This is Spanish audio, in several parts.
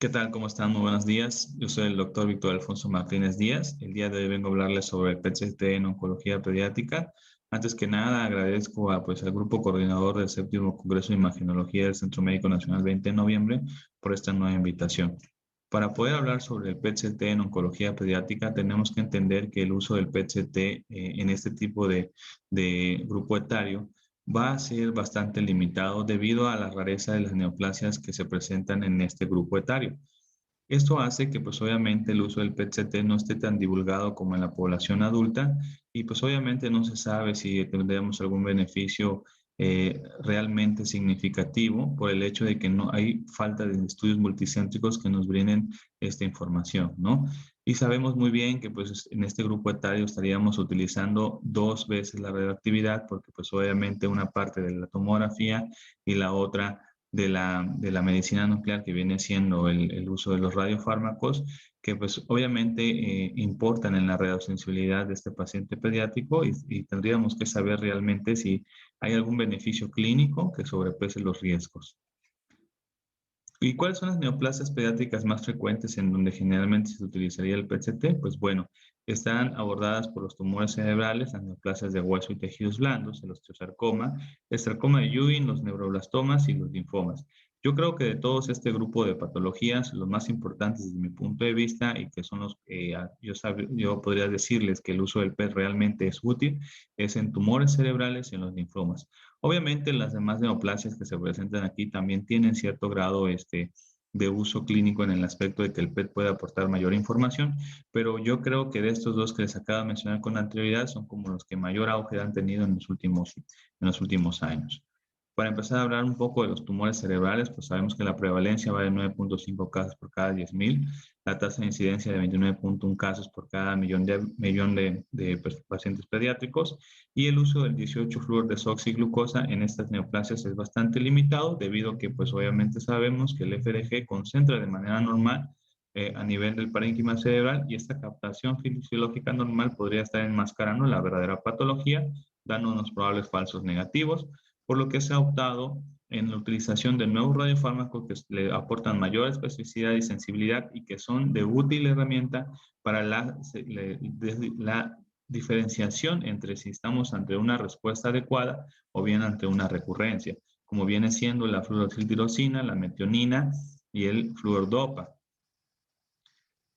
¿Qué tal? ¿Cómo están? Muy buenos días. Yo soy el doctor Víctor Alfonso Martínez Díaz. El día de hoy vengo a hablarles sobre el PET-CT en oncología pediátrica. Antes que nada, agradezco al grupo coordinador del séptimo Congreso de Imagenología del Centro Médico Nacional 20 de noviembre por esta nueva invitación. Para poder hablar sobre el PET-CT en oncología pediátrica, tenemos que entender que el uso del PET-CT en este tipo de grupo etario va a ser bastante limitado debido a la rareza de las neoplasias que se presentan en este grupo etario. Esto hace que pues obviamente el uso del PET-CT no esté tan divulgado como en la población adulta y pues obviamente no se sabe si tendremos algún beneficio realmente significativo por el hecho de que no hay falta de estudios multicéntricos que nos brinden esta información, ¿no? Y sabemos muy bien que pues en este grupo etario estaríamos utilizando 2 veces la radioactividad porque pues obviamente una parte de la tomografía y la otra de la medicina nuclear que viene siendo el uso de los radiofármacos, que pues obviamente importan en la radiosensibilidad de este paciente pediátrico y tendríamos que saber realmente si hay algún beneficio clínico que sobrepese los riesgos. ¿Y cuáles son las neoplasias pediátricas más frecuentes en donde generalmente se utilizaría el PET-CT? Pues bueno, están abordadas por los tumores cerebrales, las neoplasias de hueso y tejidos blandos, el osteosarcoma, el sarcoma de Ewing, los neuroblastomas y los linfomas. Yo creo que de todos este grupo de patologías, los más importantes desde mi punto de vista y que son los que yo podría decirles que el uso del PET realmente es útil, es en tumores cerebrales y en los linfomas. Obviamente las demás neoplasias que se presentan aquí también tienen cierto grado de uso clínico en el aspecto de que el PET puede aportar mayor información, pero yo creo que de estos dos que les acabo de mencionar con anterioridad son como los que mayor auge han tenido en los últimos años. Para empezar a hablar un poco de los tumores cerebrales, pues sabemos que la prevalencia va de 9.5 casos por cada 10.000, la tasa de incidencia de 29.1 casos por cada millón de pacientes pediátricos y el uso del 18-fluorodesoxiglucosa en estas neoplasias es bastante limitado debido a que pues obviamente sabemos que el FDG concentra de manera normal a nivel del parénquima cerebral y esta captación fisiológica normal podría estar enmascarando la verdadera patología, dando unos probables falsos negativos, por lo que se ha optado en la utilización de nuevos radiofármacos que le aportan mayor especificidad y sensibilidad y que son de útil herramienta para la diferenciación entre si estamos ante una respuesta adecuada o bien ante una recurrencia, como viene siendo la fluorotiltirosina, la metionina y el fluordopa.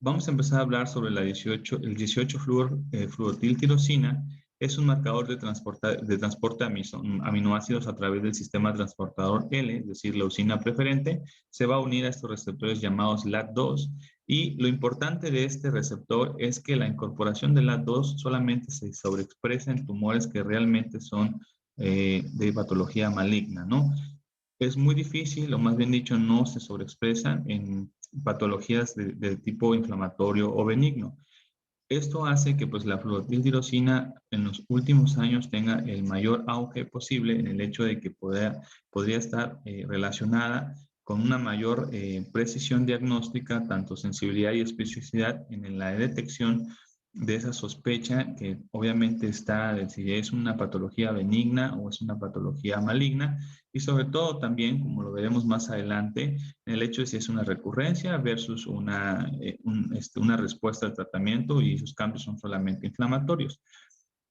Vamos a empezar a hablar sobre el 18-fluorotiltirosina. Es un marcador de transporte aminoácidos a través del sistema transportador L, es decir, la usina preferente. Se va a unir a estos receptores llamados LAT2 y lo importante de este receptor es que la incorporación de LAT2 solamente se sobreexpresa en tumores que realmente son de patología maligna, ¿no? Es muy difícil, o más bien dicho, no se sobreexpresa en patologías de tipo inflamatorio o benigno. Esto hace que pues, la fluorotiltirosina en los últimos años tenga el mayor auge posible en el hecho de que podría estar relacionada con una mayor precisión diagnóstica, tanto sensibilidad y especificidad en la detección de esa sospecha que obviamente está de si es una patología benigna o es una patología maligna y sobre todo también, como lo veremos más adelante, en el hecho de si es una recurrencia versus una respuesta al tratamiento y sus cambios son solamente inflamatorios.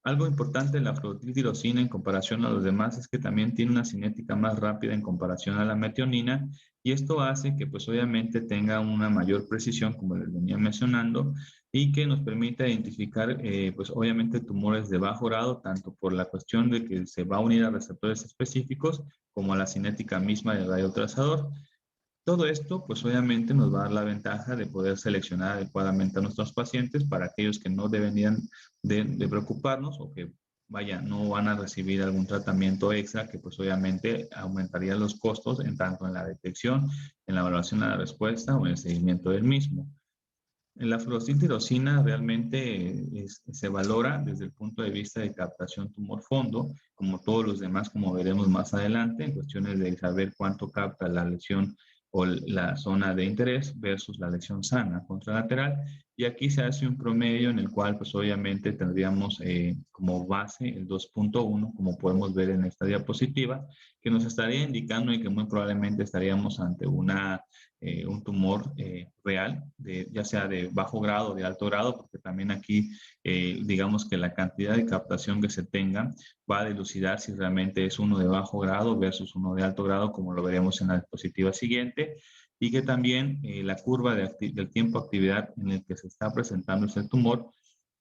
Algo importante de la fluorotiltirosina en comparación a los demás es que también tiene una cinética más rápida en comparación a la metionina y esto hace que pues obviamente tenga una mayor precisión como les venía mencionando y que nos permita identificar pues obviamente tumores de bajo grado tanto por la cuestión de que se va a unir a receptores específicos como a la cinética misma del radiotrazador. Todo esto, pues obviamente nos va a dar la ventaja de poder seleccionar adecuadamente a nuestros pacientes para aquellos que no deberían de preocuparnos o que, vaya, no van a recibir algún tratamiento extra que pues obviamente aumentaría los costos en tanto en la detección, en la evaluación de la respuesta o en el seguimiento del mismo. En la fluorotiltirosina realmente se valora desde el punto de vista de captación tumor-fondo, como todos los demás, como veremos más adelante, en cuestiones de saber cuánto capta la lesión o la zona de interés versus la lesión sana contralateral. Y aquí se hace un promedio en el cual pues obviamente tendríamos como base el 2.1, como podemos ver en esta diapositiva, que nos estaría indicando y que muy probablemente estaríamos ante un tumor real, ya sea de bajo grado o de alto grado, porque también aquí digamos que la cantidad de captación que se tenga va a dilucidar si realmente es uno de bajo grado versus uno de alto grado, como lo veremos en la diapositiva siguiente, y que también la curva del tiempo de actividad en el que se está presentando ese tumor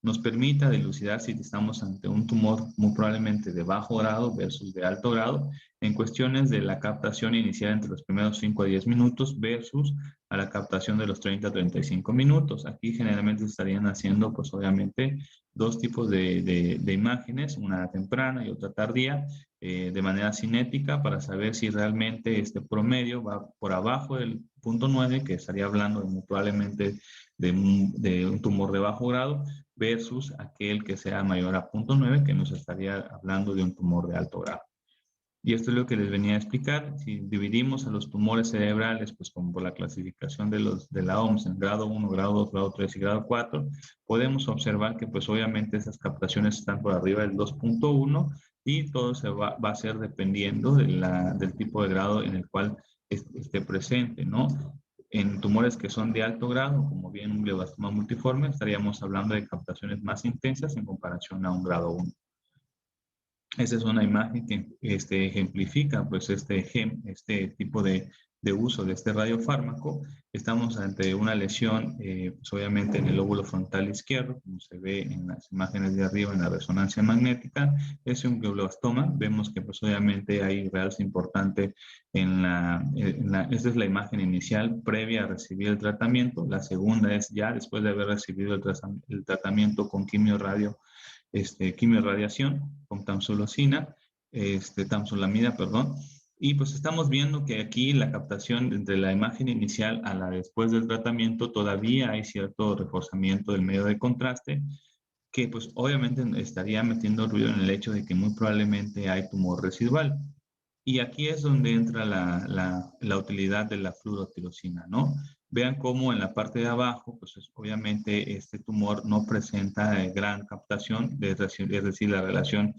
nos permita dilucidar si estamos ante un tumor muy probablemente de bajo grado versus de alto grado en cuestiones de la captación inicial entre los primeros 5 a 10 minutos versus a la captación de los 30 a 35 minutos. Aquí generalmente se estarían haciendo pues obviamente dos tipos de imágenes, una temprana y otra tardía, de manera cinética para saber si realmente este promedio va por abajo del punto 9, que estaría hablando muy probablemente de un tumor de bajo grado, versus aquel que sea mayor a 0.9, que nos estaría hablando de un tumor de alto grado. Y esto es lo que les venía a explicar. Si dividimos a los tumores cerebrales, pues como por la clasificación de la OMS en grado 1, grado 2, grado 3 y grado 4, podemos observar que pues obviamente esas captaciones están por arriba del 2.1 y todo se va a ser dependiendo del tipo de grado en el cual esté presente, ¿no? En tumores que son de alto grado, como bien un glioblastoma multiforme, estaríamos hablando de captaciones más intensas en comparación a un grado 1. Esa es una imagen que ejemplifica pues este tipo de uso de este radiofármaco. Estamos ante una lesión, pues obviamente en el lóbulo frontal izquierdo, como se ve en las imágenes de arriba en la resonancia magnética. Es un glioblastoma. Vemos que pues obviamente hay realce importante esta es la imagen inicial previa a recibir el tratamiento. La segunda es ya después de haber recibido el tratamiento con quimiorradiación con tamsulosina, tamsulamida, perdón. Y pues estamos viendo que aquí la captación entre la imagen inicial a la después del tratamiento todavía hay cierto reforzamiento del medio de contraste que pues obviamente estaría metiendo ruido en el hecho de que muy probablemente hay tumor residual. Y aquí es donde entra la utilidad de la fluorotirosina, ¿no? Vean cómo en la parte de abajo, pues obviamente este tumor no presenta gran captación, es decir, la relación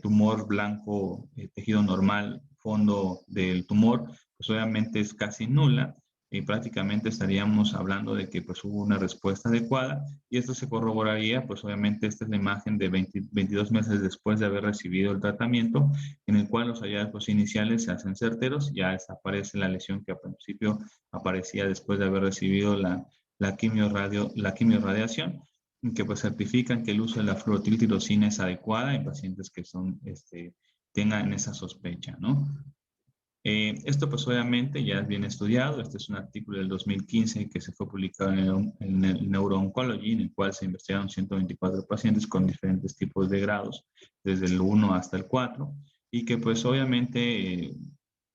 tumor blanco, tejido normal, fondo del tumor, pues obviamente es casi nula y prácticamente estaríamos hablando de que pues hubo una respuesta adecuada y esto se corroboraría, pues obviamente esta es la imagen de 22 meses después de haber recibido el tratamiento, en el cual los hallazgos iniciales se hacen certeros, ya desaparece la lesión que al principio aparecía después de haber recibido la quimiorradiación, que pues certifican que el uso de la fluorotiltirosina es adecuada en pacientes que tengan esa sospecha, ¿no? Esto pues obviamente ya es bien estudiado. Este es un artículo del 2015 que se fue publicado en el Neuro-Oncology, en el cual se investigaron 124 pacientes con diferentes tipos de grados, desde el 1 hasta el 4, y que pues obviamente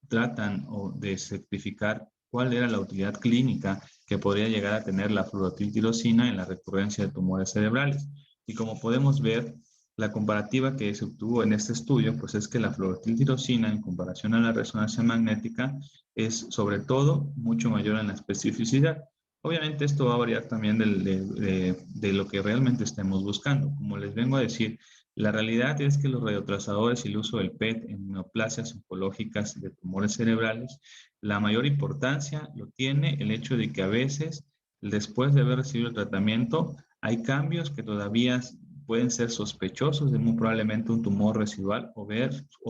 tratan de certificar cuál era la utilidad clínica que podría llegar a tener la fluorotiltirosina en la recurrencia de tumores cerebrales. Y como podemos ver, la comparativa que se obtuvo en este estudio, pues es que la fluorotiltirosina en comparación a la resonancia magnética es sobre todo mucho mayor en la especificidad. Obviamente esto va a variar también de lo que realmente estemos buscando. Como les vengo a decir, la realidad es que los radiotrazadores y el uso del PET en neoplasias oncológicas de tumores cerebrales, la mayor importancia lo tiene el hecho de que a veces, después de haber recibido el tratamiento, hay cambios que todavía pueden ser sospechosos de muy probablemente un tumor residual o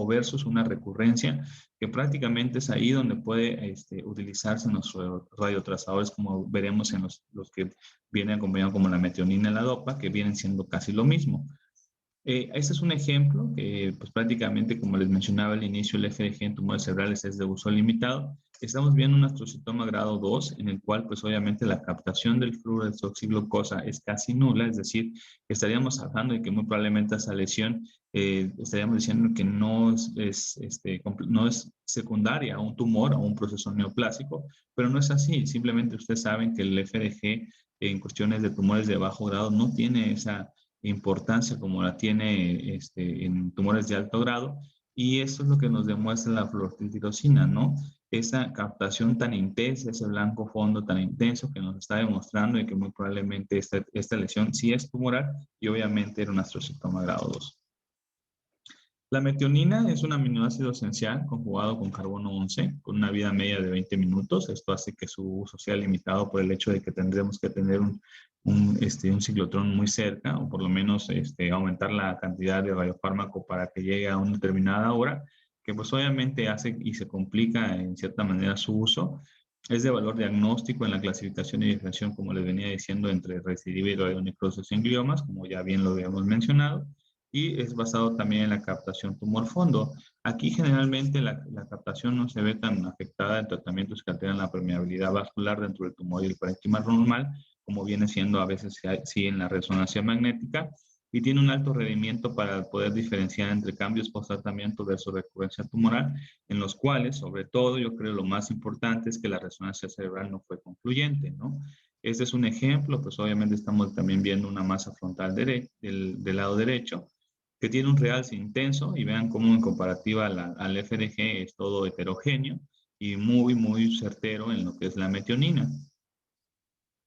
versus una recurrencia, que prácticamente es ahí donde puede utilizarse nuestros radiotrazadores, como veremos en los que vienen acompañados como la metionina y la dopa, que vienen siendo casi lo mismo. Este es un ejemplo que pues prácticamente, como les mencionaba al inicio, el FDG en tumores cerebrales es de uso limitado. Estamos viendo un astrocitoma grado 2, en el cual pues obviamente la captación del fluoro de desoxirribosa es casi nula, es decir, estaríamos hablando de que muy probablemente esa lesión estaríamos diciendo que no es secundaria a un tumor o un proceso neoplásico, pero no es así. Simplemente ustedes saben que el FDG en cuestiones de tumores de bajo grado no tiene esa importancia como la tiene en tumores de alto grado, y eso es lo que nos demuestra la fluorotiltirosina, ¿no? esa captación tan intensa, ese blanco fondo tan intenso que nos está demostrando y que muy probablemente esta lesión sí es tumoral y obviamente era un astrocitoma grado 2. La metionina es un aminoácido esencial conjugado con carbono 11 con una vida media de 20 minutos. Esto hace que su uso sea limitado por el hecho de que tendremos que tener un ciclotrón muy cerca o por lo menos aumentar la cantidad de radiofármaco para que llegue a una determinada hora, que pues obviamente hace y se complica en cierta manera su uso. Es de valor diagnóstico en la clasificación y diferenciación, como les venía diciendo, entre recidiva y radionecrosis en gliomas, como ya bien lo habíamos mencionado, y es basado también en la captación tumor-fondo. Aquí generalmente la captación no se ve tan afectada en tratamientos que alteran la permeabilidad vascular dentro del tumor y el parénquima normal, como viene siendo a veces sí en la resonancia magnética, y tiene un alto rendimiento para poder diferenciar entre cambios post-tratamiento versus recurrencia tumoral, en los cuales, sobre todo, yo creo lo más importante es que la resonancia cerebral no fue concluyente, ¿no? Este es un ejemplo, pues obviamente estamos también viendo una masa frontal del lado derecho, que tiene un realce intenso y vean cómo en comparativa al FDG es todo heterogéneo y muy certero en lo que es la metionina.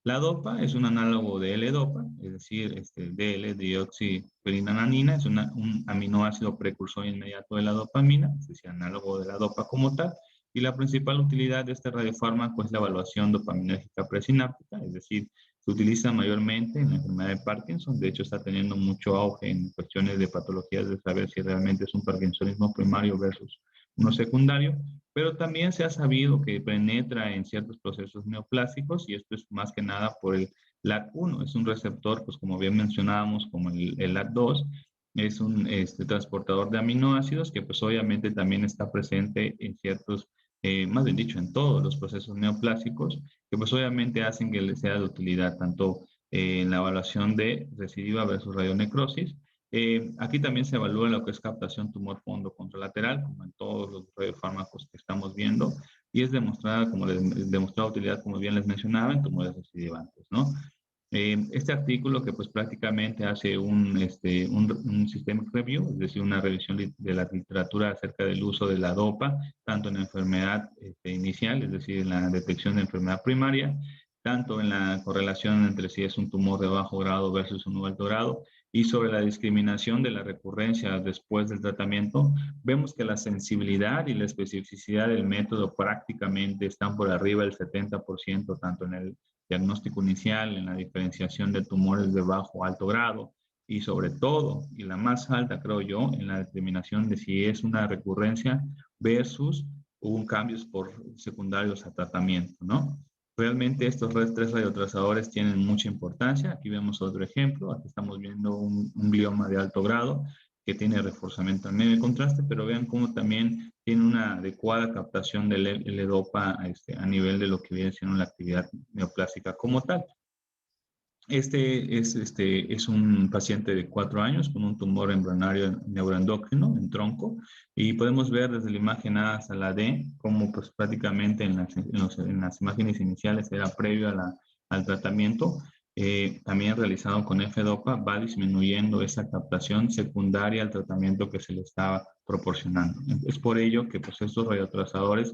La DOPA es un análogo de L-DOPA, es decir, DL-dioxipirinananina, es un aminoácido precursor inmediato de la dopamina, es decir, análogo de la DOPA como tal, y la principal utilidad de este radiofármaco es la evaluación dopaminérgica presináptica, es decir, se utiliza mayormente en la enfermedad de Parkinson, de hecho está teniendo mucho auge en cuestiones de patologías de saber si realmente es un parkinsonismo primario versus uno secundario, pero también se ha sabido que penetra en ciertos procesos neoplásicos y esto es más que nada por el LAT1, es un receptor, pues como bien mencionábamos, como el LAT2, es un transportador de aminoácidos que pues obviamente también está presente en ciertos, más bien dicho, en todos los procesos neoplásicos, que pues obviamente hacen que le sea de utilidad tanto en la evaluación de recidiva versus radionecrosis. Aquí también se evalúa lo que es captación tumor fondo contralateral, como en todos los radiofármacos que estamos viendo, y es demostrada, demostrada utilidad, como bien les mencionaba, en tumores recidivantes, ¿no? Este artículo que pues prácticamente hace un systemic review, es decir, una revisión de la literatura acerca del uso de la DOPA, tanto en la enfermedad inicial, es decir, en la detección de enfermedad primaria, tanto en la correlación entre si es un tumor de bajo grado versus un alto grado, y sobre la discriminación de la recurrencia después del tratamiento, vemos que la sensibilidad y la especificidad del método prácticamente están por arriba del 70%, tanto en el diagnóstico inicial, en la diferenciación de tumores de bajo o alto grado, y sobre todo, y la más alta creo yo, en la determinación de si es una recurrencia versus hubo cambios por secundarios a tratamiento, ¿no? Realmente estos tres radiotrazadores tienen mucha importancia. Aquí vemos otro ejemplo. Aquí estamos viendo un glioma de alto grado que tiene reforzamiento al medio de contraste, pero vean cómo también tiene una adecuada captación del L-DOPA a nivel de lo que viene siendo la actividad neoplástica como tal. Este es un paciente de 4 años con un tumor embrionario neuroendocrino en tronco y podemos ver desde la imagen A hasta la D como pues prácticamente en las imágenes iniciales era previo al tratamiento, también realizado con F-DOPA va disminuyendo esa captación secundaria al tratamiento que se le estaba proporcionando. Es por ello que pues estos radiotrazadores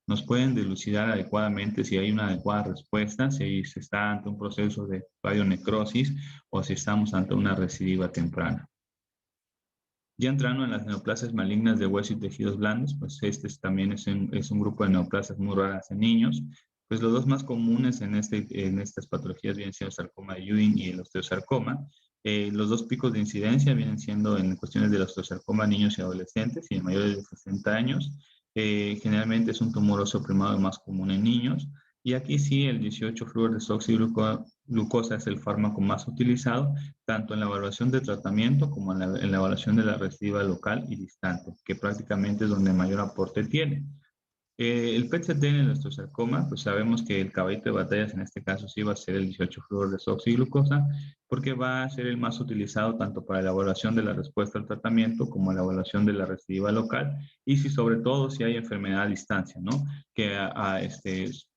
nos pueden dilucidar adecuadamente si hay una adecuada respuesta, si se está ante un proceso de radionecrosis o si estamos ante una recidiva temprana. Ya entrando en las neoplasias malignas de hueso y tejidos blandos, pues también es un grupo de neoplasias muy raras en niños. Pues los dos más comunes en estas patologías vienen siendo el sarcoma de Ewing y el osteosarcoma. Los dos picos de incidencia vienen siendo en cuestiones del osteosarcoma en niños y adolescentes y en mayores de 60 años. Generalmente es un tumor óseo primado más común en niños. Y aquí sí, el 18-fluor-desoxiglucosa es el fármaco más utilizado, tanto en la evaluación de tratamiento como en la evaluación de la recidiva local y distante, que prácticamente es donde mayor aporte tiene. El PET-CT en el osteosarcoma, pues sabemos que el caballito de batallas en este caso sí va a ser el 18-fluor-desoxiglucosa, porque va a ser el más utilizado tanto para la evaluación de la respuesta al tratamiento como la evaluación de la recidiva local y si sobre todo si hay enfermedad a distancia, ¿no? Que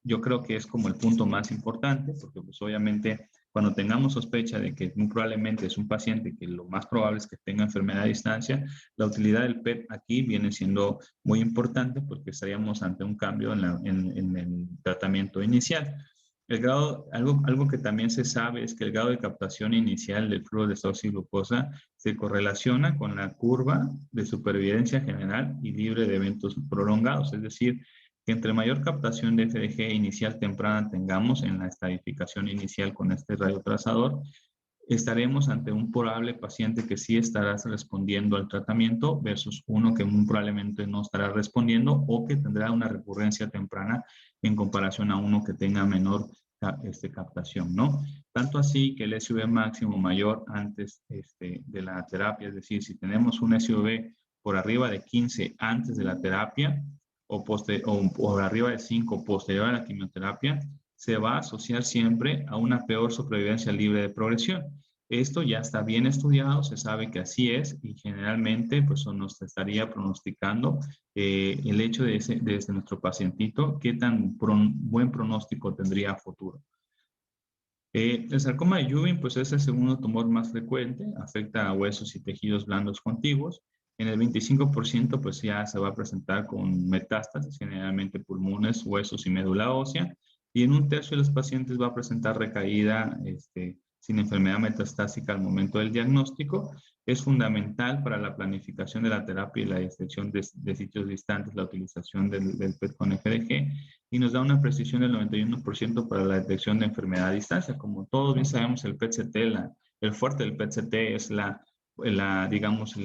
yo creo que es como el punto más importante, porque pues obviamente cuando tengamos sospecha de que muy probablemente es un paciente que lo más probable es que tenga enfermedad a distancia, la utilidad del PET aquí viene siendo muy importante porque estaríamos ante un cambio en el tratamiento inicial. Algo que también se sabe es que el grado de captación inicial del flujo de desoxirribosa se correlaciona con la curva de supervivencia general y libre de eventos prolongados. Es decir, que entre mayor captación de FDG inicial temprana tengamos en la estadificación inicial con este radiotrazador, estaremos ante un probable paciente que sí estará respondiendo al tratamiento versus uno que muy probablemente no estará respondiendo o que tendrá una recurrencia temprana en comparación a uno que tenga menor captación, ¿no? Tanto así que el SUV máximo mayor antes de la terapia, es decir, si tenemos un SUV por arriba de 15 antes de la terapia o por arriba de 5 posterior a la quimioterapia, se va a asociar siempre a una peor supervivencia libre de progresión. Esto ya está bien estudiado, se sabe que así es y generalmente pues nos estaría pronosticando el hecho de nuestro pacientito, qué tan buen pronóstico tendría a futuro. El sarcoma de Ewing pues es el segundo tumor más frecuente, afecta a huesos y tejidos blandos contiguos. En el 25% pues ya se va a presentar con metástasis, generalmente pulmones, huesos y médula ósea. Y en un tercio de los pacientes va a presentar recaída sin enfermedad metastásica al momento del diagnóstico. Es fundamental para la planificación de la terapia y la detección de sitios distantes la utilización del PET con FDG y nos da una precisión del 91% para la detección de enfermedad a distancia. Como todos bien sabemos, el PET-CT, el fuerte del PET-CT es digamos,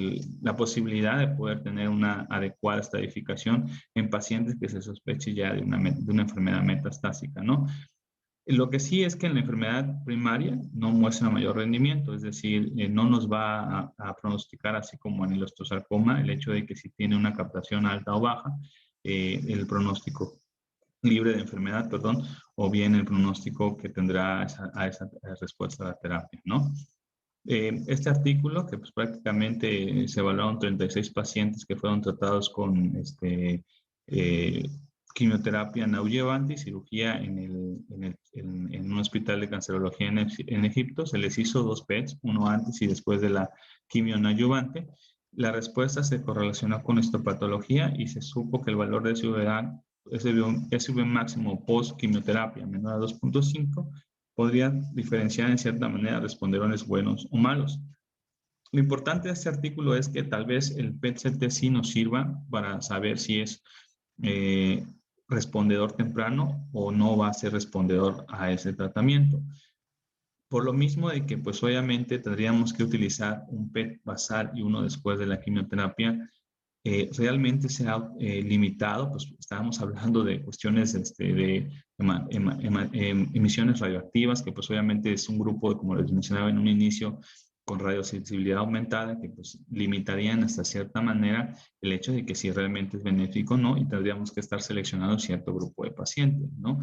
la posibilidad de poder tener una adecuada estadificación en pacientes que se sospeche ya de una enfermedad metastásica, ¿no? Lo que sí es que en la enfermedad primaria no muestra mayor rendimiento, es decir, no nos va a pronosticar así como en el osteosarcoma el hecho de que si tiene una captación alta o baja, el pronóstico libre de enfermedad, perdón, o bien el pronóstico que tendrá a esa respuesta a la terapia, ¿no? Este artículo, que pues prácticamente se evaluaron 36 pacientes que fueron tratados con eh, quimioterapia neoadyuvante y cirugía en un hospital de cancerología en Egipto. Se les hizo 2 PETs, uno antes y después de la quimio neoadyuvante. La respuesta se correlacionó con histopatología y se supo que el valor de SV máximo post quimioterapia menor a 2.5 podría diferenciar en cierta manera responderones buenos o malos. Lo importante de este artículo es que tal vez el PET-CT sí nos sirva para saber si es respondedor temprano o no va a ser respondedor a ese tratamiento. Por lo mismo de que pues obviamente tendríamos que utilizar un PET basal y uno después de la quimioterapia, realmente se ha limitado, pues estábamos hablando de cuestiones de emisiones radioactivas, que pues obviamente es un grupo, como les mencionaba en un inicio, con radiosensibilidad aumentada, que pues limitarían hasta cierta manera el hecho de que si realmente es benéfico o no, y tendríamos que estar seleccionando cierto grupo de pacientes, ¿no?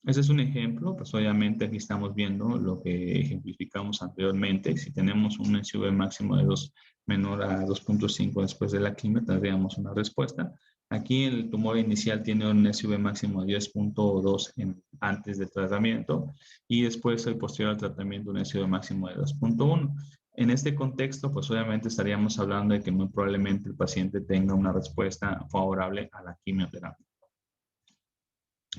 Ese es un ejemplo, pues obviamente aquí estamos viendo lo que ejemplificamos anteriormente. Si tenemos un SV máximo de 2 menor a 2.5 después de la quimio, tendríamos una respuesta. Aquí el tumor inicial tiene un SV máximo de 10.2 antes del tratamiento y después el posterior al tratamiento un SV máximo de 2.1. En este contexto, pues obviamente estaríamos hablando de que muy probablemente el paciente tenga una respuesta favorable a la quimioterapia.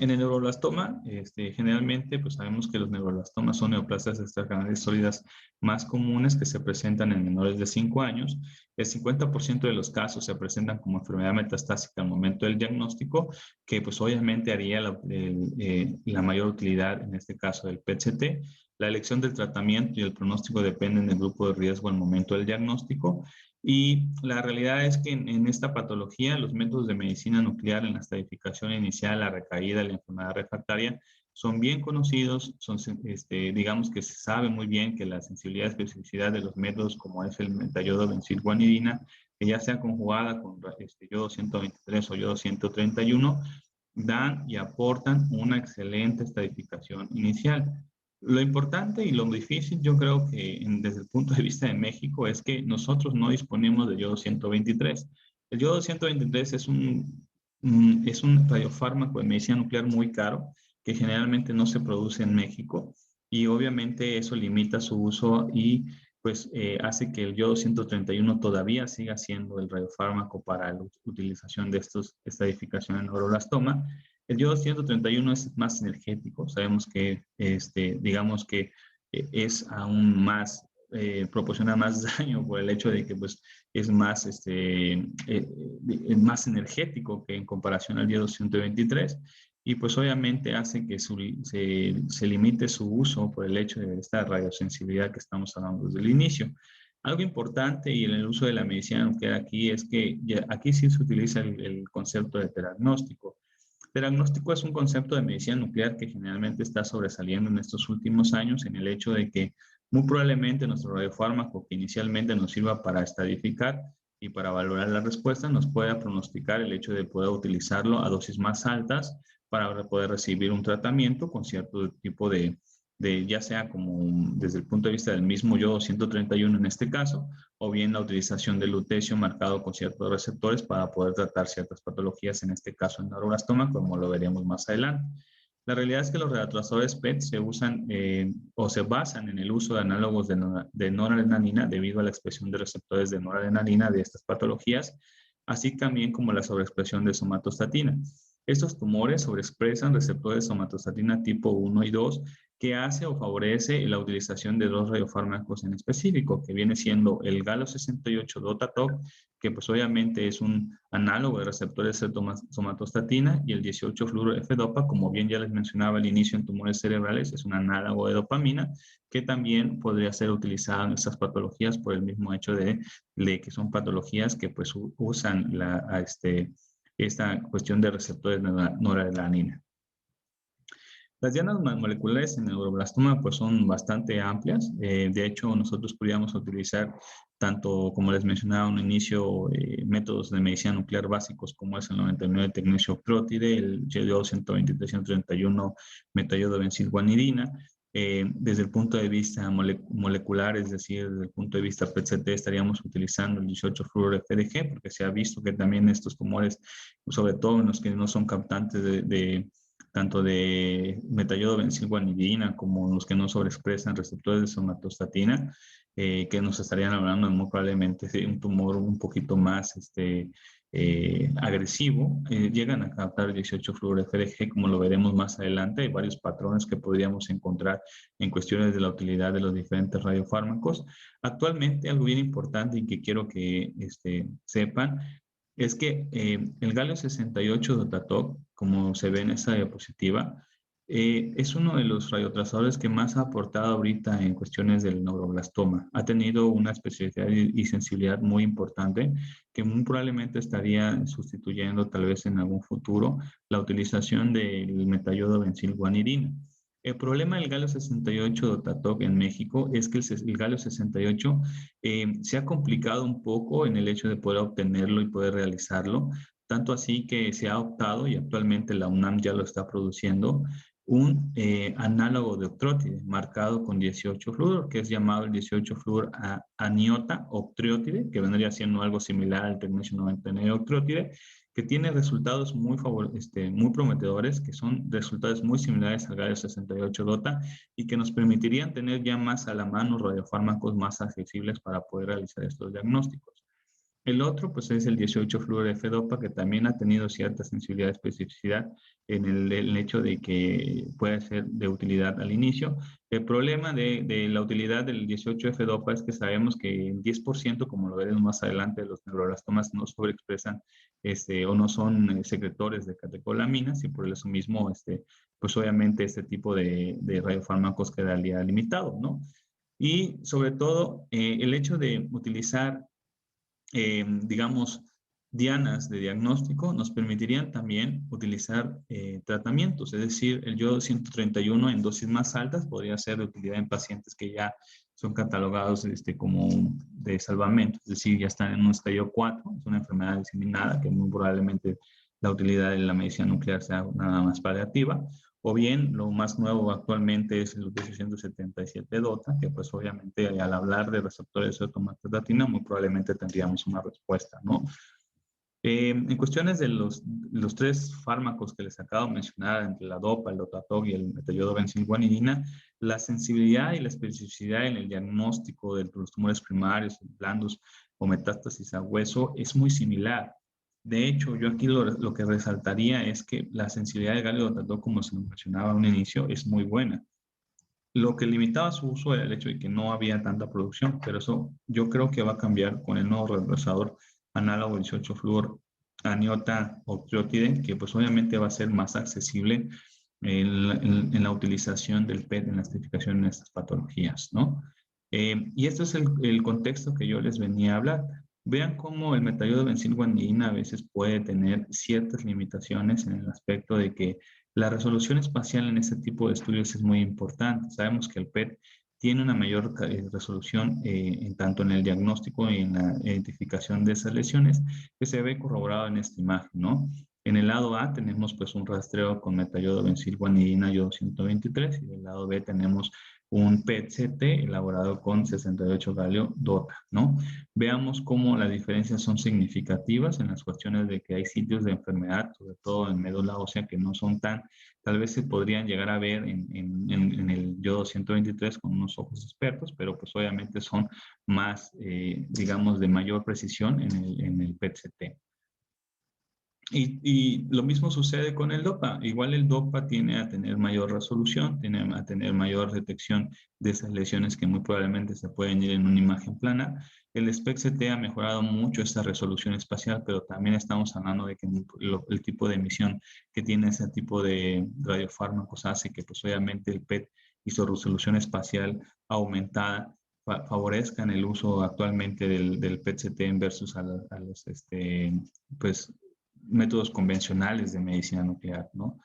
En el neuroblastoma, generalmente, pues sabemos que los neuroblastomas son neoplasias extracanales sólidas más comunes que se presentan en menores de 5 años. El 50% de los casos se presentan como enfermedad metastásica al momento del diagnóstico, que pues obviamente haría la mayor utilidad en este caso del PET-CT. La elección del tratamiento y el pronóstico dependen del grupo de riesgo al momento del diagnóstico. Y la realidad es que en esta patología los métodos de medicina nuclear en la estadificación inicial, la recaída, la enfermedad refractaria, son bien conocidos, digamos que se sabe muy bien que la sensibilidad y especificidad de los métodos como es el metayodo benzilguanidina, que ya sea conjugada con yodo 123 o yodo 131, dan y aportan una excelente estadificación inicial. Lo importante y lo difícil, yo creo que desde el punto de vista de México, es que nosotros no disponemos de yodo 123. El yodo 123 es un radiofármaco de medicina nuclear muy caro, que generalmente no se produce en México, y obviamente eso limita su uso y pues hace que el yodo 131 todavía siga siendo el radiofármaco para la utilización de esta edificación en neuroblastoma. El yodo 131 es más energético. Sabemos que, digamos que es aún más, proporciona más daño por el hecho de que pues, es más, más energético que en comparación al yodo 123. Y pues obviamente hace que se limite su uso por el hecho de esta radiosensibilidad que estamos hablando desde el inicio. Algo importante y en el uso de la medicina nuclear aquí es que aquí sí se utiliza el concepto de terapnóstico. Diagnóstico es un concepto de medicina nuclear que generalmente está sobresaliendo en estos últimos años en el hecho de que muy probablemente nuestro radiofármaco que inicialmente nos sirva para estadificar y para valorar la respuesta nos pueda pronosticar el hecho de poder utilizarlo a dosis más altas para poder recibir un tratamiento con cierto tipo de ya sea como desde el punto de vista del mismo yodo 131 en este caso, o bien la utilización del lutecio marcado con ciertos receptores para poder tratar ciertas patologías, en este caso en neuroblastoma, como lo veremos más adelante. La realidad es que los radiotransductores PET se usan o se basan en el uso de análogos de noradrenalina debido a la expresión de receptores de noradrenalina de estas patologías, así también como la sobreexpresión de somatostatina. Estos tumores sobreexpresan receptores de somatostatina tipo 1 y 2 que hace o favorece la utilización de dos radiofármacos en específico, que viene siendo el Galo68 DOTATOC, que pues obviamente es un análogo de receptores de somatostatina, y el 18-fluoro-F-DOPA, como bien ya les mencionaba al inicio en tumores cerebrales, es un análogo de dopamina, que también podría ser utilizado en estas patologías por el mismo hecho de que son patologías que pues usan esta cuestión de receptores de noradrenalina. Las dianas moleculares en neuroblastoma pues son bastante amplias. De hecho, nosotros podríamos utilizar tanto, como les mencionaba en un inicio, métodos de medicina nuclear básicos como es el 99 tecnesio octreotide, el yodo 123-131 metayodo benzilguanidina. Desde el punto de vista molecular, es decir, desde el punto de vista PET-CT, estaríamos utilizando el 18-fluoro-FDG, porque se ha visto que también estos tumores, sobre todo en los que no son captantes tanto de metayodo benzilguanidina como los que no sobreexpresan receptores de somatostatina, que nos estarían hablando muy probablemente de un tumor un poquito más agresivo, llegan a captar 18-fluoro-FDG, como lo veremos más adelante. Hay varios patrones que podríamos encontrar en cuestiones de la utilidad de los diferentes radiofármacos. Actualmente, algo bien importante y que quiero que sepan, es que el galio 68 DOTATOC, como se ve en esta diapositiva, es uno de los radiotrazadores que más ha aportado ahorita en cuestiones del neuroblastoma. Ha tenido una especificidad y sensibilidad muy importante que muy probablemente estaría sustituyendo tal vez en algún futuro la utilización del metayodo benzilguanidina. El problema del galio 68 DOTATOC en México es que el galio 68 se ha complicado un poco en el hecho de poder obtenerlo y poder realizarlo, tanto así que se ha optado, y actualmente la UNAM ya lo está produciendo, un análogo de octreotide marcado con 18-fluoro, que es llamado el 18-fluoro aniota octreotide, que vendría siendo algo similar al tecnesio 99 octreotide, que tiene resultados muy prometedores, que son resultados muy similares al galio 68 DOTA y que nos permitirían tener ya más a la mano radiofármacos más accesibles para poder realizar estos diagnósticos. El otro, pues, es el 18-fluoro-F-DOPA, que también ha tenido cierta sensibilidad y especificidad en el hecho de que puede ser de utilidad al inicio. El problema de la utilidad del 18-F-DOPA es que sabemos que el 10%, como lo veremos más adelante, de los neuroblastomas no sobreexpresan o no son secretores de catecolaminas, y por eso mismo, pues obviamente este tipo de radiofármacos quedaría limitado, ¿no? Y sobre todo, el hecho de utilizar digamos, dianas de diagnóstico nos permitirían también utilizar tratamientos, es decir, el yodo 131 en dosis más altas podría ser de utilidad en pacientes que ya son catalogados como de salvamento, es decir, ya están en un estadio 4, es una enfermedad diseminada que muy probablemente la utilidad de la medicina nuclear sea nada más paliativa, O bien, lo más nuevo actualmente es el 1877 DOTA, que pues obviamente al hablar de receptores de somatostatina, muy probablemente tendríamos una respuesta, ¿no? En cuestiones de los 3 fármacos que les acabo de mencionar, entre la DOPA, el Dotatog y el metillodobenzoilguanidina, la sensibilidad y la especificidad en el diagnóstico de los tumores primarios, blandos o metástasis a hueso es muy similar. De hecho, yo aquí lo que resaltaría es que la sensibilidad del galio Dotatog, como se mencionaba a un inicio, es muy buena. Lo que limitaba su uso era el hecho de que no había tanta producción, pero eso yo creo que va a cambiar con el nuevo reemplazador análogo 18-fluoraniota octreotide, que pues obviamente va a ser más accesible en la utilización del PET en la esterificación en estas patologías, ¿no? Y este es el contexto que yo les venía a hablar. Vean cómo el metillodobenzoilguanidina a veces puede tener ciertas limitaciones en el aspecto de que la resolución espacial en este tipo de estudios es muy importante. Sabemos que el PET tiene una mayor resolución tanto en el diagnóstico y en la identificación de esas lesiones que se ve corroborado en esta imagen, ¿no? En el lado A tenemos pues un rastreo con metillodobenzoilguanidina yodo 123 y del lado B tenemos un PET-CT elaborado con 68-galio-DOTA, ¿no? Veamos cómo las diferencias son significativas en las cuestiones de que hay sitios de enfermedad, sobre todo en médula ósea, que no son tal vez se podrían llegar a ver en el yodo 123 con unos ojos expertos, pero pues obviamente son más, digamos, de mayor precisión en el PET-CT. Y lo mismo sucede con el DOPA. Igual el DOPA tiene a tener mayor resolución, tiene a tener mayor detección de esas lesiones que muy probablemente se pueden ir en una imagen plana. El SPECT-CT ha mejorado mucho esta resolución espacial, pero también estamos hablando de que el tipo de emisión que tiene ese tipo de radiofármacos hace que pues obviamente el PET y su resolución espacial aumentada favorezcan el uso actualmente del PET-CT versus a los pues métodos convencionales de medicina nuclear, ¿no?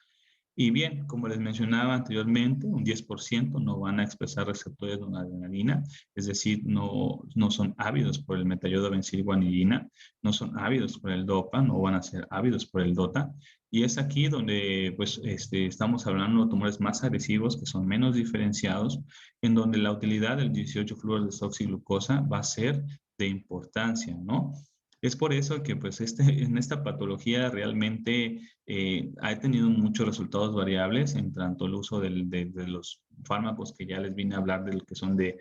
Y bien, como les mencionaba anteriormente, un 10% no van a expresar receptores de noradrenalina, es decir, no son ávidos por el metillodobenzoilguanidina, no son ávidos por el DOPA, no van a ser ávidos por el DOTA. Y es aquí donde pues, estamos hablando de tumores más agresivos, que son menos diferenciados, en donde la utilidad del 18-fluorodesoxiglucosa va a ser de importancia, ¿no? Es por eso que pues en esta patología realmente ha tenido muchos resultados variables en tanto el uso de los fármacos que ya les vine a hablar del que son de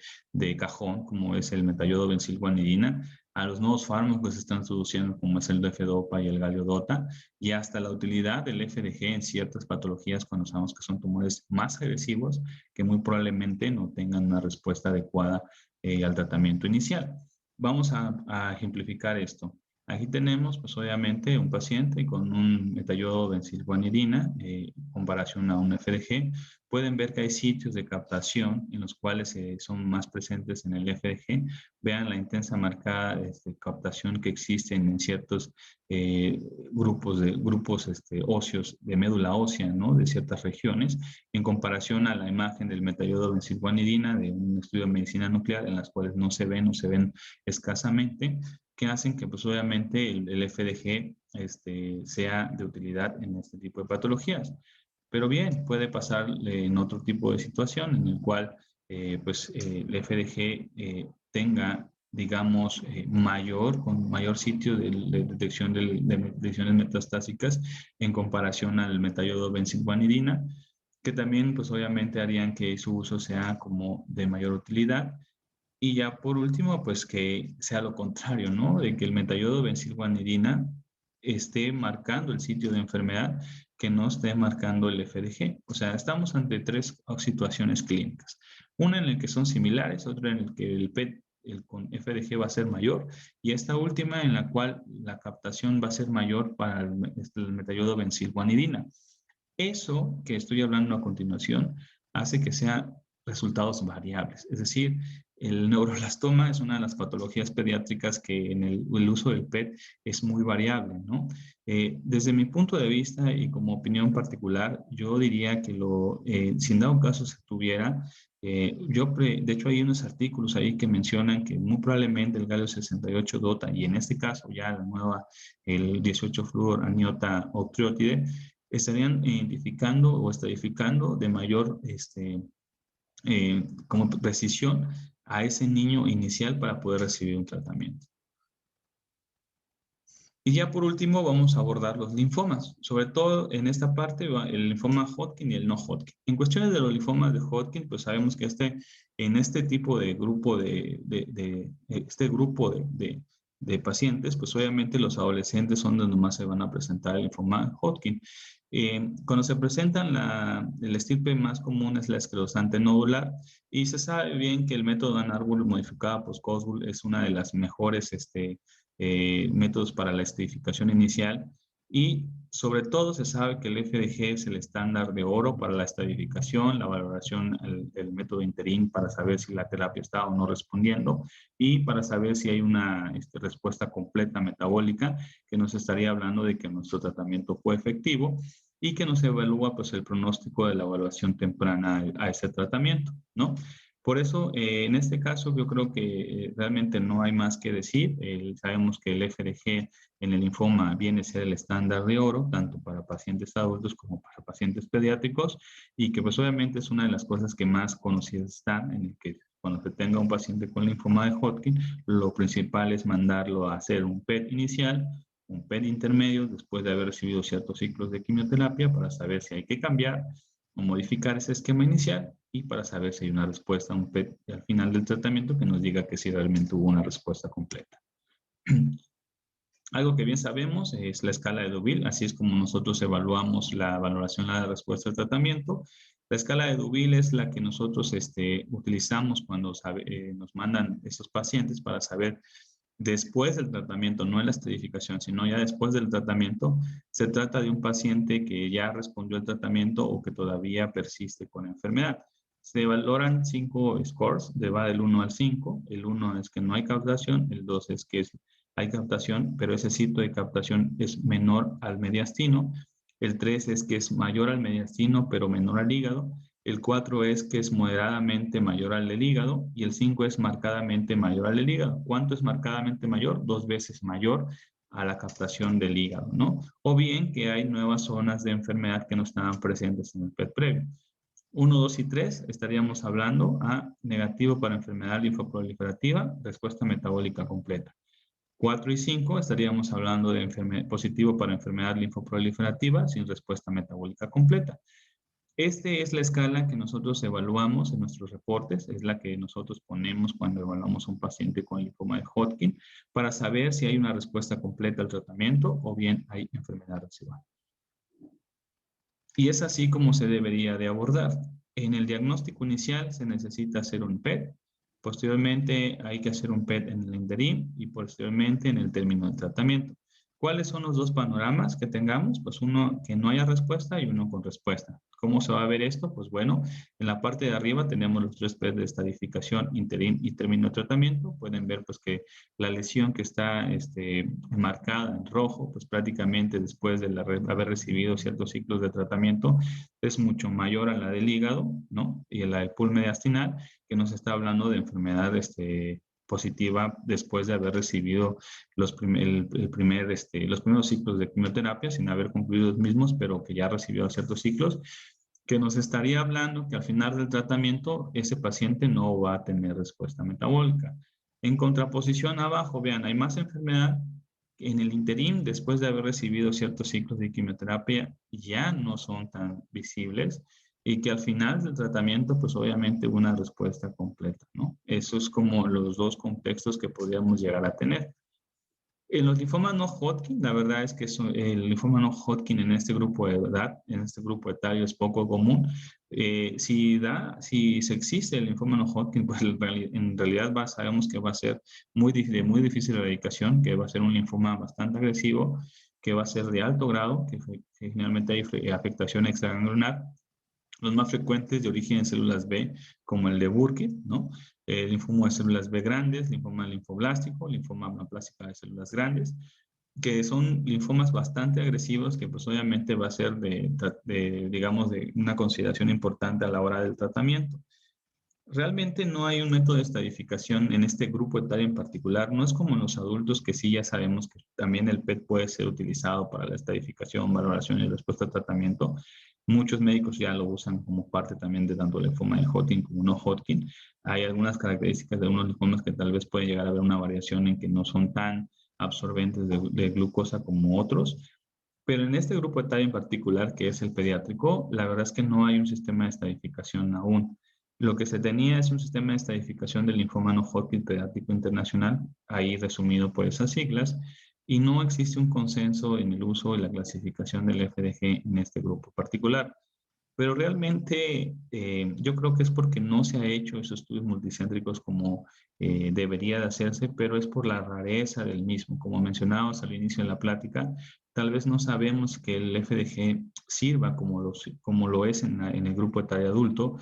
cajón, como es el metillodobenzoilguanidina, a los nuevos fármacos que se están introduciendo como es el DF-DOPA y el galio-DOTA, y hasta la utilidad del FDG en ciertas patologías cuando sabemos que son tumores más agresivos que muy probablemente no tengan una respuesta adecuada al tratamiento inicial. Vamos a ejemplificar esto. Aquí tenemos, pues obviamente, un paciente con un metillodobenzoilguanidina en comparación a un FDG. Pueden ver que hay sitios de captación en los cuales son más presentes en el FDG. Vean la intensa marcada captación que existen en ciertos grupos óseos de médula ósea, ¿no? De ciertas regiones, en comparación a la imagen del metillodobenzoilguanidina de un estudio de medicina nuclear en las cuales no se ven o se ven escasamente, que hacen que pues obviamente el FDG sea de utilidad en este tipo de patologías. Pero bien, puede pasar en otro tipo de situación en el cual el FDG tenga, digamos, con mayor sitio de detección de lesiones metastásicas en comparación al metillodobenzoilguanidina, que también pues obviamente harían que su uso sea como de mayor utilidad. Y ya por último, pues que sea lo contrario, ¿no? De que el metillodobenzoilguanidina esté marcando el sitio de enfermedad, que no esté marcando el FDG. O sea, estamos ante 3 situaciones clínicas. Una en la que son similares, otra en la que el PET con FDG va a ser mayor, y esta última en la cual la captación va a ser mayor para el metillodobenzoilguanidina. Eso que estoy hablando a continuación hace que sean resultados variables. Es decir, el neuroblastoma es una de las patologías pediátricas que en el uso del PET es muy variable, ¿no? Desde mi punto de vista y como opinión particular, yo diría que si en dado caso se tuviera, de hecho hay unos artículos ahí que mencionan que muy probablemente el galio 68 DOTA y en este caso ya la nueva, el 18-fluoraniota octreotide, estarían identificando o estratificando de mayor como precisión a ese niño inicial para poder recibir un tratamiento. Y ya por último vamos a abordar los linfomas, sobre todo en esta parte el linfoma Hodgkin y el no Hodgkin. En cuestiones de los linfomas de Hodgkin, pues sabemos que en este tipo de grupo de pacientes, pues obviamente los adolescentes son donde más se van a presentar el linfoma Hodgkin. Cuando se presentan, el estirpe más común es la esclerosante nodular y se sabe bien que el método Ann Arbor modificada post-Cosbull es una de las mejores métodos para la estadificación inicial y sobre todo se sabe que el FDG es el estándar de oro para la estadificación, la valoración del método interín para saber si la terapia está o no respondiendo y para saber si hay una respuesta completa metabólica que nos estaría hablando de que nuestro tratamiento fue efectivo y que nos evalúa pues el pronóstico de la evaluación temprana a ese tratamiento, ¿no? Por eso, en este caso, yo creo que realmente no hay más que decir. Sabemos que el FDG en el linfoma viene a ser el estándar de oro, tanto para pacientes adultos como para pacientes pediátricos, y que pues obviamente es una de las cosas que más conocidas están, en el que cuando se tenga un paciente con linfoma de Hodgkin, lo principal es mandarlo a hacer un PET inicial, un PET intermedio, después de haber recibido ciertos ciclos de quimioterapia, para saber si hay que cambiar o modificar ese esquema inicial y para saber si hay una respuesta, un PET al final del tratamiento que nos diga que sí realmente hubo una respuesta completa. Algo que bien sabemos es la escala de Deauville, así es como nosotros evaluamos la valoración de la respuesta al tratamiento. La escala de Deauville es la que nosotros utilizamos cuando nos mandan estos pacientes para saber después del tratamiento, no en la estratificación, sino ya después del tratamiento, se trata de un paciente que ya respondió al tratamiento o que todavía persiste con la enfermedad. Se valoran 5 scores, va del 1 al 5. El 1 es que no hay captación, el 2 es que hay captación, pero ese sitio de captación es menor al mediastino. El 3 es que es mayor al mediastino, pero menor al hígado. El 4 es que es moderadamente mayor al del hígado y el 5 es marcadamente mayor al del hígado. ¿Cuánto es marcadamente mayor? 2 veces mayor a la captación del hígado, ¿no? O bien que hay nuevas zonas de enfermedad que no estaban presentes en el PET previo. 1, 2 y 3 estaríamos hablando a negativo para enfermedad linfoproliferativa, respuesta metabólica completa. 4 y 5 estaríamos hablando de positivo para enfermedad linfoproliferativa sin respuesta metabólica completa. Esta es la escala que nosotros evaluamos en nuestros reportes, es la que nosotros ponemos cuando evaluamos a un paciente con linfoma de Hodgkin para saber si hay una respuesta completa al tratamiento o bien hay enfermedad residual. Y es así como se debería de abordar. En el diagnóstico inicial se necesita hacer un PET, posteriormente hay que hacer un PET en el interim y posteriormente en el término del tratamiento. ¿Cuáles son los dos panoramas que tengamos? Pues uno que no haya respuesta y uno con respuesta. ¿Cómo se va a ver esto? Pues bueno, en la parte de arriba tenemos los 3 PET de estadificación, interim y término de tratamiento. Pueden ver pues que la lesión que está marcada en rojo, pues prácticamente después de haber recibido ciertos ciclos de tratamiento, es mucho mayor a la del hígado, ¿no? Y a la del pool mediastinal, que nos está hablando de enfermedad positiva después de haber recibido los primeros ciclos de quimioterapia sin haber concluido los mismos, pero que ya ha recibido ciertos ciclos, que nos estaría hablando que al final del tratamiento ese paciente no va a tener respuesta metabólica. En contraposición abajo, vean, hay más enfermedad en el interín después de haber recibido ciertos ciclos de quimioterapia ya no son tan visibles y que al final del tratamiento, pues obviamente una respuesta completa, ¿no? Eso es como los dos contextos que podríamos llegar a tener. En los linfomas no Hodgkin, la verdad es que el linfoma no Hodgkin en este grupo de edad, en este grupo etario es poco común. Si se existe el linfoma no Hodgkin, pues en realidad sabemos que va a ser muy difícil la erradicación, que va a ser un linfoma bastante agresivo, que va a ser de alto grado, que generalmente hay afectación extragranular. Los más frecuentes de origen en células B, como el de Burkitt, ¿no? Linfoma de células B grandes, linfoma linfoblástico, linfoma anaplástica de células grandes, que son linfomas bastante agresivos que pues obviamente va a ser digamos, de una consideración importante a la hora del tratamiento. Realmente no hay un método de estadificación en este grupo etario en particular. No es como en los adultos, que sí ya sabemos que también el PET puede ser utilizado para la estadificación, valoración y respuesta a tratamiento. Muchos médicos ya lo usan como parte también de tanto linfoma de Hodgkin como no Hodgkin. Hay algunas características de algunos linfomas que tal vez puede llegar a haber una variación en que no son tan absorbentes de glucosa como otros. Pero en este grupo etario en particular, que es el pediátrico, la verdad es que no hay un sistema de estadificación aún. Lo que se tenía es un sistema de estadificación del linfoma no Hodgkin pediátrico internacional, ahí resumido por esas siglas, y no existe un consenso en el uso y la clasificación del FDG en este grupo particular. Pero realmente yo creo que es porque no se ha hecho esos estudios multicéntricos como debería de hacerse, pero es por la rareza del mismo. Como mencionábamos al inicio de la plática, tal vez no sabemos que el FDG sirva como lo es en el grupo etario adulto,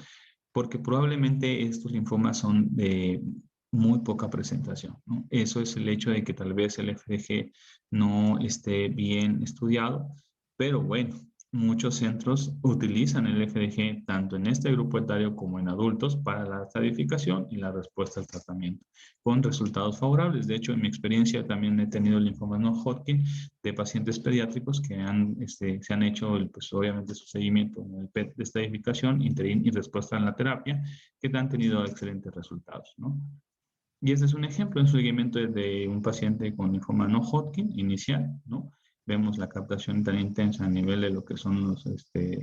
porque probablemente estos linfomas son de muy poca presentación, ¿no? Eso es el hecho de que tal vez el FDG no esté bien estudiado, pero bueno, muchos centros utilizan el FDG tanto en este grupo etario como en adultos para la estadificación y la respuesta al tratamiento, con resultados favorables. De hecho, en mi experiencia también he tenido linfomas no Hodgkin de pacientes pediátricos que se han hecho, pues, obviamente su seguimiento en el PET de estadificación, interín y respuesta en la terapia, que han tenido excelentes resultados, ¿no? Y este es un ejemplo en seguimiento de un paciente con linfoma no Hodgkin inicial, ¿no? Vemos la captación tan intensa a nivel de lo que son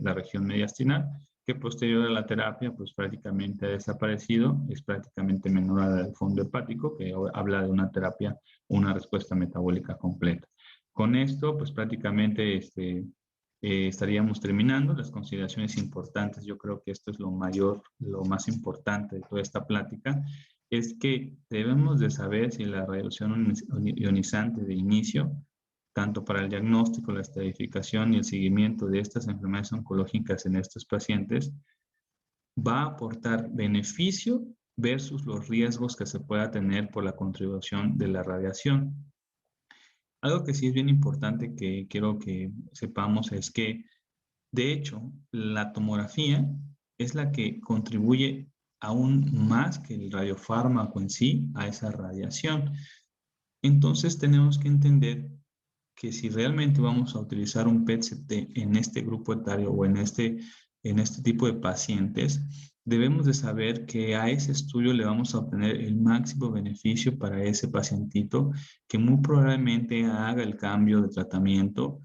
la región mediastinal, que posterior a la terapia, pues prácticamente ha desaparecido, es prácticamente menor al fondo hepático, que habla de una terapia, una respuesta metabólica completa. Con esto, pues prácticamente estaríamos terminando las consideraciones importantes. Yo creo que esto es lo más importante de toda esta plática, es que debemos de saber si la radiación ionizante de inicio, tanto para el diagnóstico, la estadificación y el seguimiento de estas enfermedades oncológicas en estos pacientes, va a aportar beneficio versus los riesgos que se pueda tener por la contribución de la radiación. Algo que sí es bien importante que quiero que sepamos es que, de hecho, la tomografía es la que contribuye aún más que el radiofármaco en sí a esa radiación. Entonces tenemos que entender que si realmente vamos a utilizar un PET-CT en este grupo etario o en este tipo de pacientes, debemos de saber que a ese estudio le vamos a obtener el máximo beneficio para ese pacientito, que muy probablemente haga el cambio de tratamiento,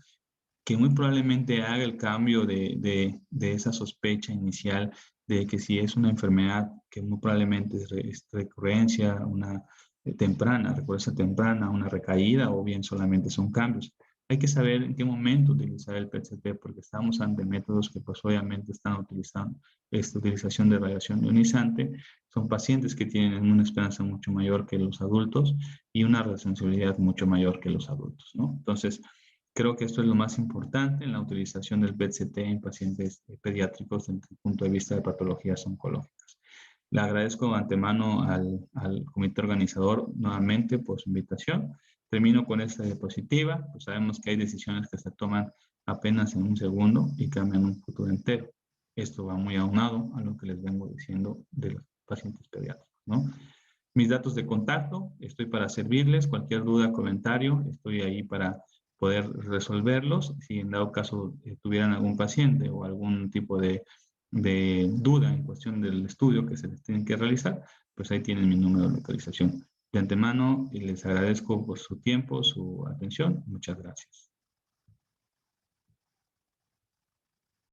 que muy probablemente haga el cambio de esa sospecha inicial de que si es una enfermedad que muy probablemente es recurrencia, una recurrencia temprana, una recaída, o bien solamente son cambios. Hay que saber en qué momento utilizar el PET-CT, porque estamos ante métodos que pues obviamente están utilizando esta utilización de radiación ionizante. Son pacientes que tienen una esperanza mucho mayor que los adultos y una responsabilidad mucho mayor que los adultos, ¿no? Entonces, creo que esto es lo más importante en la utilización del PET-CT en pacientes pediátricos desde el punto de vista de patologías oncológicas. Le agradezco de antemano al comité organizador nuevamente por su invitación. Termino con esta diapositiva. Pues sabemos que hay decisiones que se toman apenas en un segundo y cambian un futuro entero. Esto va muy aunado a lo que les vengo diciendo de los pacientes pediátricos, ¿no? Mis datos de contacto, estoy para servirles. Cualquier duda, comentario, estoy ahí para poder resolverlos. Si en dado caso tuvieran algún paciente o algún tipo de duda en cuestión del estudio que se les tiene que realizar, pues ahí tienen mi número de localización. De antemano, les agradezco por su tiempo, su atención. Muchas gracias.